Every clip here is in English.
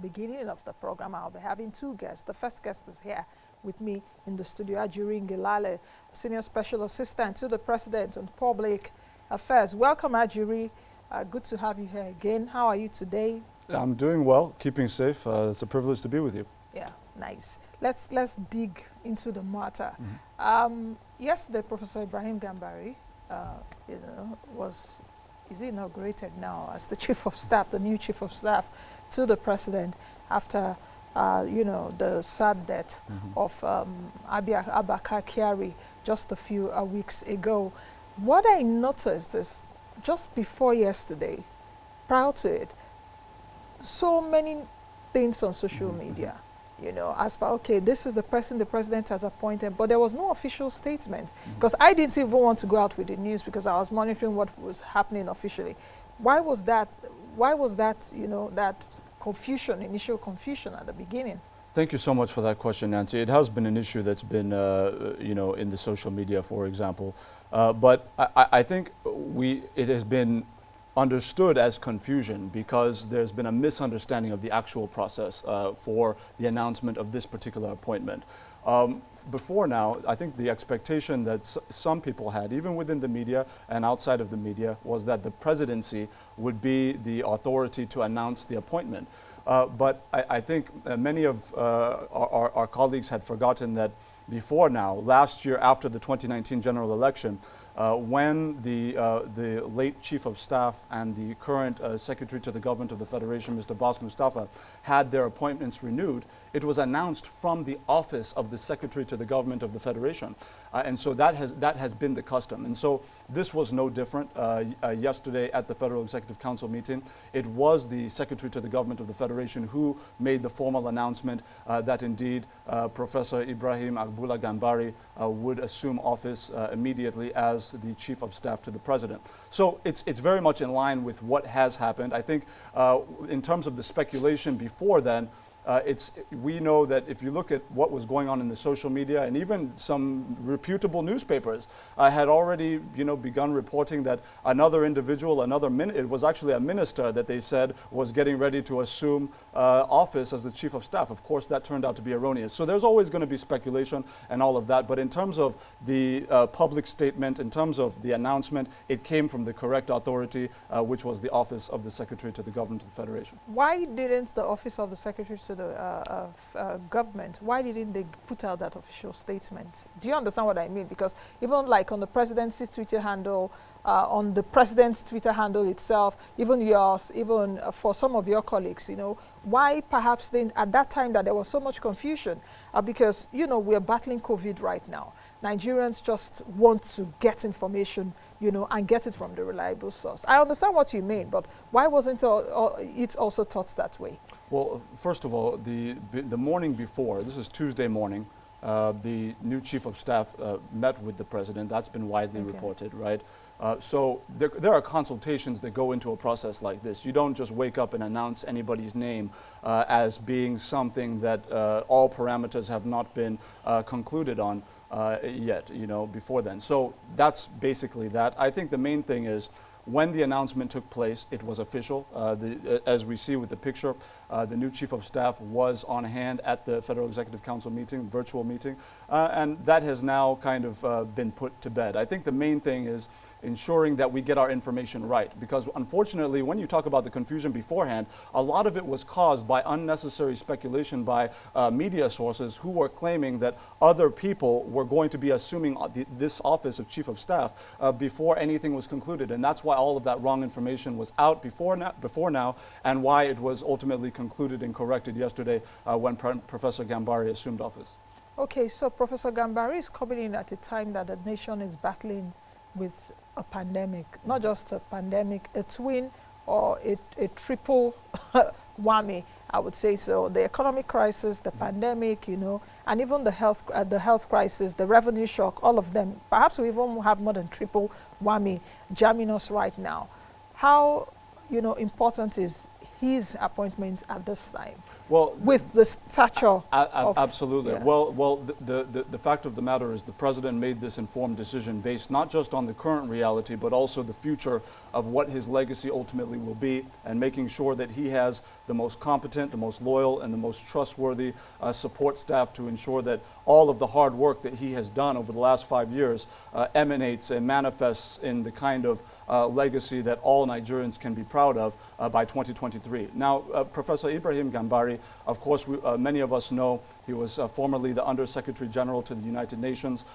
Beginning of the program, I'll be having two guests. The first guest is here with me in the studio, Ajuri Ngelale, Senior Special Assistant to the President on Public Affairs. Welcome, Ajuri. Good to have you here again. How are you today? I'm doing well, keeping safe. It's a privilege to be with you. Yeah, nice. Let's dig into the matter. Yesterday, Professor Ibrahim Gambari, is inaugurated now as the Chief of Staff, the new Chief of Staff to the President after, the sad death of Abaka Kyari just a few weeks ago. What I noticed is just before yesterday, prior to it, so many things on social media, as per, okay, this is the person the President has appointed, but there was no official statement because I didn't even want to go out with the news because I was monitoring what was happening officially. Why was that, that confusion, initial confusion at the beginning? Thank you so much for that question, Nancy. It has been an issue that's been, in the social media, for example. But I think it has been understood as confusion because there's been a misunderstanding of the actual process for the announcement of this particular appointment. Before now, I think the expectation that some people had, even within the media and outside of the media, was that the presidency would be the authority to announce the appointment. But I think many of our colleagues had forgotten that before now, last year after the 2019 general election, when the late Chief of Staff and the current Secretary to the Government of the Federation, Mr. Bas Mustafa, had their appointments renewed, it was announced from the office of the Secretary to the Government of the Federation. And so that has been the custom. And so this was no different. Yesterday at the Federal Executive Council meeting, it was the Secretary to the Government of the Federation who made the formal announcement that indeed Professor Ibrahim Agboola Gambari would assume office immediately as the Chief of Staff to the President. So it's very much in line with what has happened. I think in terms of the speculation before then, we know that if you look at what was going on in the social media, and even some reputable newspapers had already, begun reporting that another individual, it was actually a minister that they said was getting ready to assume office as the Chief of Staff. Of course, that turned out to be erroneous. So there's always going to be speculation and all of that. But in terms of the public statement, in terms of the announcement, it came from the correct authority, which was the office of the Secretary to the Government of the Federation. Why didn't the office of the Secretary to the government, why didn't they put out that official statement? Do you understand what I mean? Because even like on the presidency's Twitter handle, on the president's Twitter handle itself, even yours, even for some of your colleagues, why perhaps then at that time that there was so much confusion? Because, we're battling COVID right now. Nigerians just want to get information, and get it from the reliable source. I understand what you mean, but why wasn't it also taught that way? Well, first of all, the morning before, this is Tuesday morning, the new Chief of Staff met with the President. That's been widely reported, right? So there are consultations that go into a process like this. You don't just wake up and announce anybody's name as being something that all parameters have not been concluded on yet, before then. So that's basically that. I think the main thing is when the announcement took place, it was official. As we see with the picture, the new Chief of Staff was on hand at the Federal Executive Council meeting, virtual meeting, and that has now kind of been put to bed. I think the main thing is ensuring that we get our information right, because unfortunately, when you talk about the confusion beforehand, a lot of it was caused by unnecessary speculation by media sources who were claiming that other people were going to be assuming this office of Chief of Staff before anything was concluded, and that's why all of that wrong information was out before now, and why it was ultimately concluded and corrected yesterday when Professor Gambari assumed office. Okay, so Professor Gambari is coming in at a time that the nation is battling with a pandemic, not just a pandemic, a twin or a triple whammy, I would say so. The economic crisis, the pandemic, and even the health crisis, the revenue shock, all of them. Perhaps we even have more than triple whammy jamming us right now. How, important is his appointment at this time? Well, with the stature of, absolutely. Yeah. Well, the fact of the matter is the president made this informed decision based not just on the current reality, but also the future of what his legacy ultimately will be, and making sure that he has the the most competent, the most loyal, and the most trustworthy support staff to ensure that all of the hard work that he has done over the last 5 years emanates and manifests in the kind of legacy that all Nigerians can be proud of by 2023. Now, Professor Ibrahim Gambari, of course, many of us know he was formerly the Under-Secretary General to the United Nations,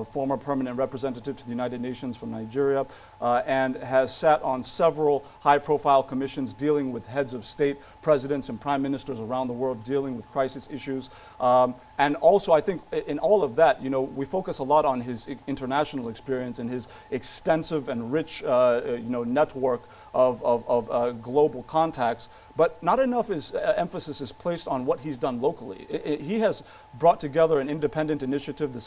former permanent representative to the United Nations from Nigeria, and has sat on several high-profile commissions dealing with heads of state, presidents, and prime ministers around the world dealing with crisis issues. And also, I think in all of that, you know, we focus a lot on his international experience and his extensive and rich, you know, network of global contacts, but not enough emphasis is placed on what he's done locally. He has brought together an independent initiative, the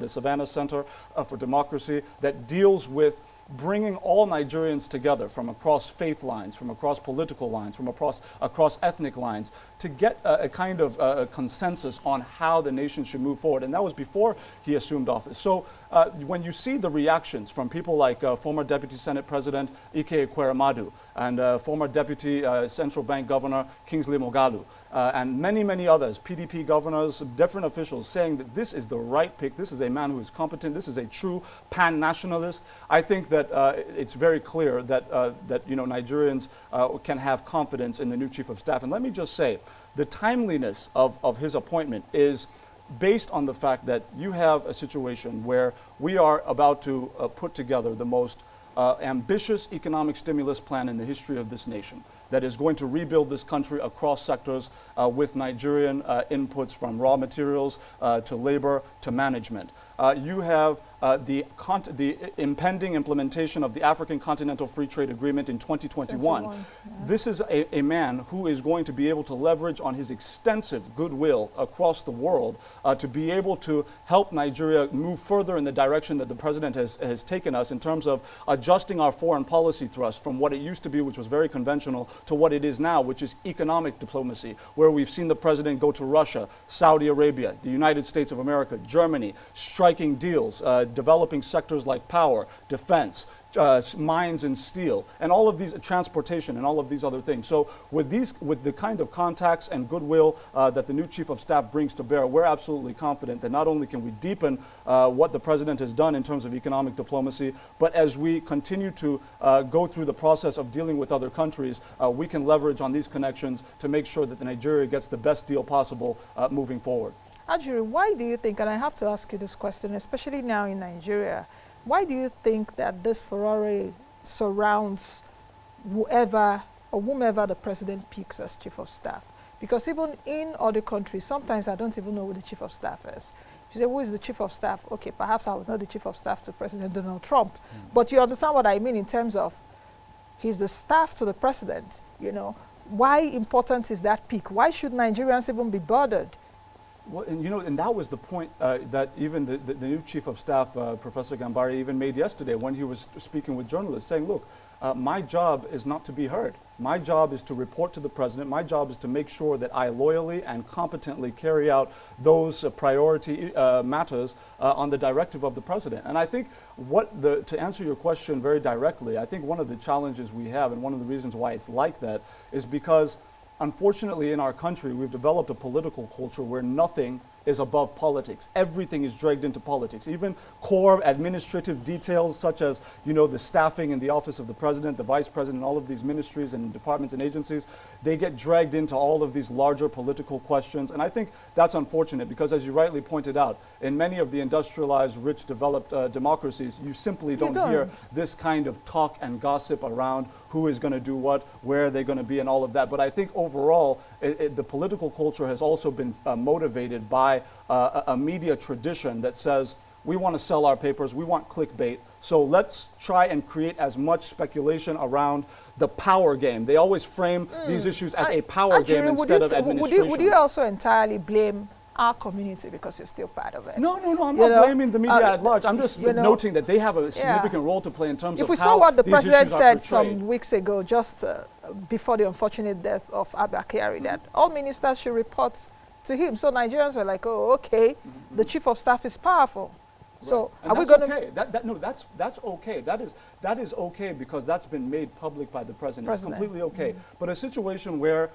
Savannah Center for Democracy, that deals with bringing all Nigerians together from across faith lines, from across political lines, from across ethnic lines, to get a kind of consensus on how the nation should move forward. And that was before he assumed office. So when you see the reactions from people like former Deputy Senate President Ike Ekweremadu and former Deputy Central Bank Governor Kingsley Moghalu, and many, many others, PDP governors, different officials, saying that this is the right pick, this is a man who is competent, this is a true pan-nationalist, I think that it's very clear that, that you know, Nigerians can have confidence in the new Chief of Staff. And let me just say, the timeliness of his appointment is based on the fact that you have a situation where we are about to put together the most ambitious economic stimulus plan in the history of this nation that is going to rebuild this country across sectors with Nigerian inputs from raw materials to labor to management. You have the impending implementation of the African Continental Free Trade Agreement in 2021. Yeah. This is a man who is going to be able to leverage on his extensive goodwill across the world to be able to help Nigeria move further in the direction that the president has taken us in terms of adjusting our foreign policy thrust from what it used to be, which was very conventional, to what it is now, which is economic diplomacy, where we've seen the president go to Russia, Saudi Arabia, the United States of America, Germany, striking deals, developing sectors like power, defense, mines and steel, and all of these, transportation and all of these other things. So with the kind of contacts and goodwill that the new Chief of Staff brings to bear, we're absolutely confident that not only can we deepen what the president has done in terms of economic diplomacy, but as we continue to go through the process of dealing with other countries, we can leverage on these connections to make sure that Nigeria gets the best deal possible moving forward. Ajuri, why do you think, and I have to ask you this question, especially now in Nigeria, why do you think that this furore surrounds whoever or whomever the president picks as Chief of Staff? Because even in other countries, sometimes I don't even know who the Chief of Staff is. You say, who is the Chief of Staff? Okay, perhaps I was not the Chief of Staff to President Donald Trump. But you understand what I mean in terms of he's the staff to the president, you know. Why important is that pick? Why should Nigerians even be bothered? Well, and you know, and that was the point that even the new Chief of Staff, Professor Gambari, even made yesterday when he was speaking with journalists, saying, look, my job is not to be heard. My job is to report to the president. My job is to make sure that I loyally and competently carry out those priority matters on the directive of the president. And I think to answer your question very directly, I think one of the challenges we have and one of the reasons why it's like that is because unfortunately, in our country, we've developed a political culture where nothing is above politics. Everything is dragged into politics. Even core administrative details such as, you know, the staffing in the office of the president, the vice president, all of these ministries and departments and agencies, they get dragged into all of these larger political questions. And I think that's unfortunate because, as you rightly pointed out, in many of the industrialized, rich, developed democracies, you simply don't hear this kind of talk and gossip around who is going to do what, where they're going to be, and all of that. But I think overall, the political culture has also been motivated by a media tradition that says, we want to sell our papers, we want clickbait, so let's try and create as much speculation around the power game. They always frame these issues as a power game instead of administration. Would you also entirely blame our community because you're still part of it? No, I'm not blaming the media at large. I'm just noting that they have a significant role to play in terms of how these issues are portrayed. If we saw what the president said some weeks ago, just before the unfortunate death of Abba, that all ministers should report to him. So Nigerians were like, oh, okay, the Chief of Staff is powerful. So and are we that's going to? okay. No, that's okay. That is okay because that's been made public by the president. It's completely okay. But a situation where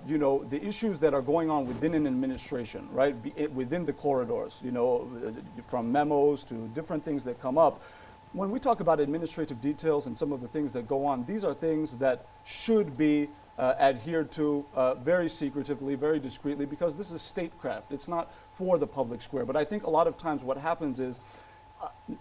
you know, the issues that are going on within an administration, right, within the corridors, you know, from memos to different things that come up. When we talk about administrative details and some of the things that go on, these are things that should be adhered to very secretively, very discreetly, because this is statecraft. It's not for the public square. But I think a lot of times what happens is,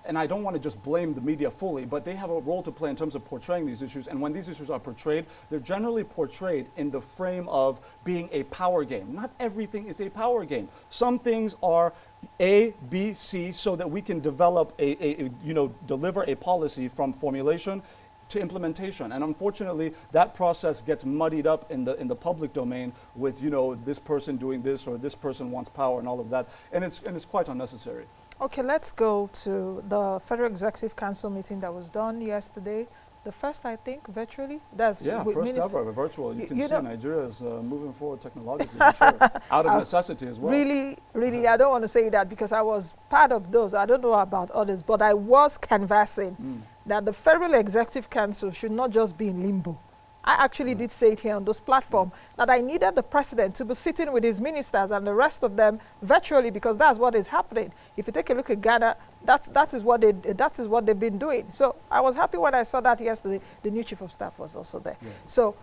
and I don't want to just blame the media fully, but they have a role to play in terms of portraying these issues. And when these issues are portrayed, they're generally portrayed in the frame of being a power game. Not everything is a power game. Some things are A, B, C, so that we can develop you know, deliver a policy from formulation to implementation. And unfortunately, that process gets muddied up in the public domain with, you know, this person doing this or this person wants power and all of that. And it's quite unnecessary. Okay, let's go to the Federal Executive Council meeting that was done yesterday. The first, I think, virtually. That's first ever virtual. You can see know, Nigeria is moving forward technologically, sure, out of necessity as well. Really, I don't want to say that because I was part of those. I don't know about others, but I was canvassing that the Federal Executive Council should not just be in limbo. I actually did say it here on this platform that I needed the president to be sitting with his ministers and the rest of them virtually, because that's what is happening. If you take a look at Ghana, that is what they've been doing. So I was happy when I saw that yesterday. The new chief of staff was also there. Yeah. So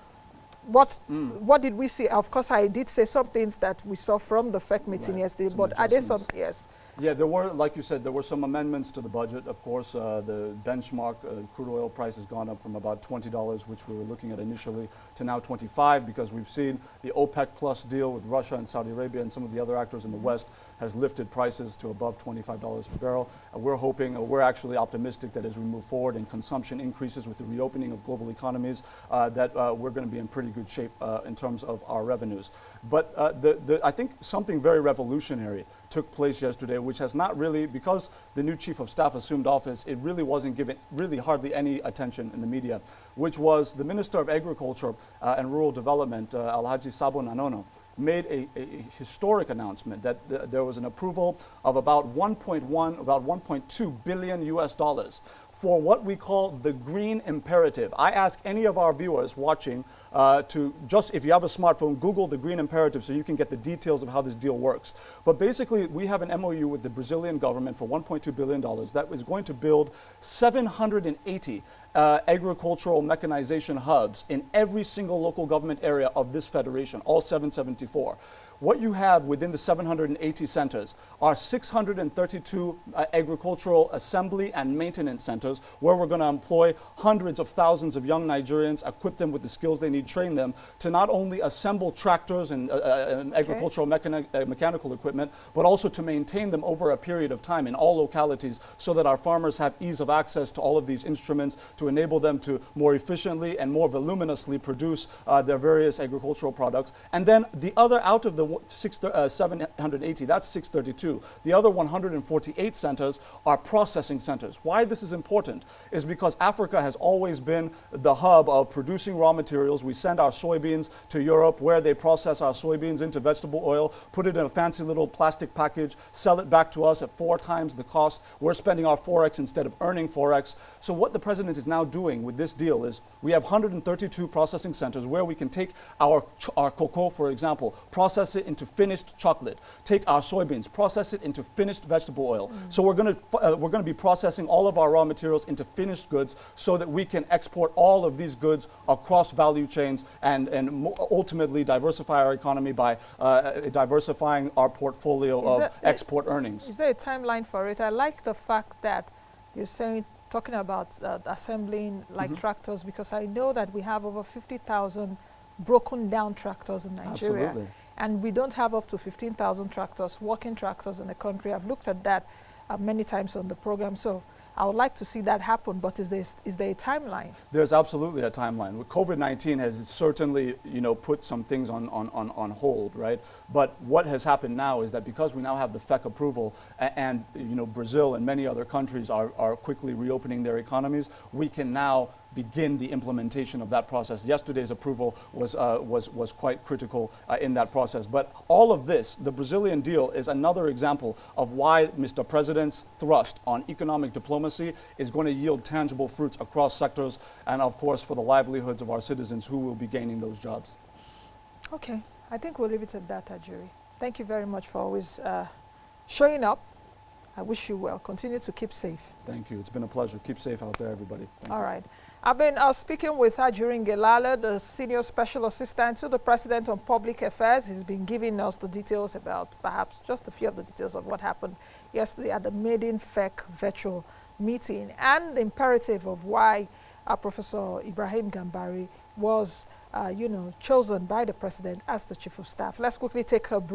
what did we see? Of course, I did say some things that we saw from the FEC meeting yesterday, but are there some? Yes. Yeah, there were, like you said, there were some amendments to the budget. Of course, the benchmark crude oil price has gone up from about $20, which we were looking at initially, to now $25, because we've seen the OPEC Plus deal with Russia and Saudi Arabia and some of the other actors in the West has lifted prices to above $25 per barrel. We're hoping, we're actually optimistic that as we move forward and consumption increases with the reopening of global economies, that we're going to be in pretty good shape in terms of our revenues. But I think something very revolutionary took place yesterday, which has not really, because the new chief of staff assumed office, it really wasn't given really hardly any attention in the media, which was the Minister of Agriculture and Rural Development, Alhaji Sabo Nanono, made a historic announcement that there was an approval of about 1.2 billion US dollars for what we call the green imperative. I ask any of our viewers watching to just, if you have a smartphone, Google the green imperative so you can get the details of how this deal works. But basically, we have an MOU with the Brazilian government for $1.2 billion that is going to build 780 agricultural mechanization hubs in every single local government area of this federation, all 774. What you have within the 780 centers are 632 agricultural assembly and maintenance centers where we're going to employ hundreds of thousands of young Nigerians, equip them with the skills they need, train them to not only assemble tractors and agricultural mechanical equipment, but also to maintain them over a period of time in all localities so that our farmers have ease of access to all of these instruments to enable them to more efficiently and more voluminously produce their various agricultural products. And then the other, out of the 780, that's 632. The other 148 centers are processing centers. Why this is important is because Africa has always been the hub of producing raw materials. We send our soybeans to Europe where they process our soybeans into vegetable oil, put it in a fancy little plastic package, sell it back to us at 4 times the cost. We're spending our Forex instead of earning Forex. So what the president is now doing with this deal is we have 132 processing centers where we can take our cocoa, for example, process it into finished chocolate, take our soybeans, process it into finished vegetable oil. So we're going to be processing all of our raw materials into finished goods so that we can export all of these goods across value chains and ultimately diversify our economy by diversifying our portfolio of export earnings. Is there a timeline for it? I like the fact that you're talking about assembling like tractors, because I know that we have over 50,000 broken down tractors in Nigeria. Absolutely. And we don't have up to 15,000 tractors, working tractors in the country. I've looked at that many times on the program. So I would like to see that happen, but is there a timeline? There's absolutely a timeline. COVID-19 has certainly, put some things on hold, right? But what has happened now is that because we now have the FEC approval and Brazil and many other countries are quickly reopening their economies, we can now begin the implementation of that process. Yesterday's approval was quite critical in that process. But all of this, the Brazilian deal, is another example of why Mr. President's thrust on economic diplomacy is going to yield tangible fruits across sectors and, of course, for the livelihoods of our citizens who will be gaining those jobs. Okay. I think we'll leave it at that, Ajuri. Thank you very much for always showing up. I wish you well. Continue to keep safe. Thank you. It's been a pleasure. Keep safe out there, everybody. Thank All you. right. I've been speaking with Ajuri Ngelale, the Senior Special Assistant to the President on Public Affairs. He's been giving us the details about, perhaps just a few of the details of what happened yesterday at the Maiden FEC virtual meeting and the imperative of why Professor Ibrahim Gambari was chosen by the President as the Chief of Staff. Let's quickly take a break.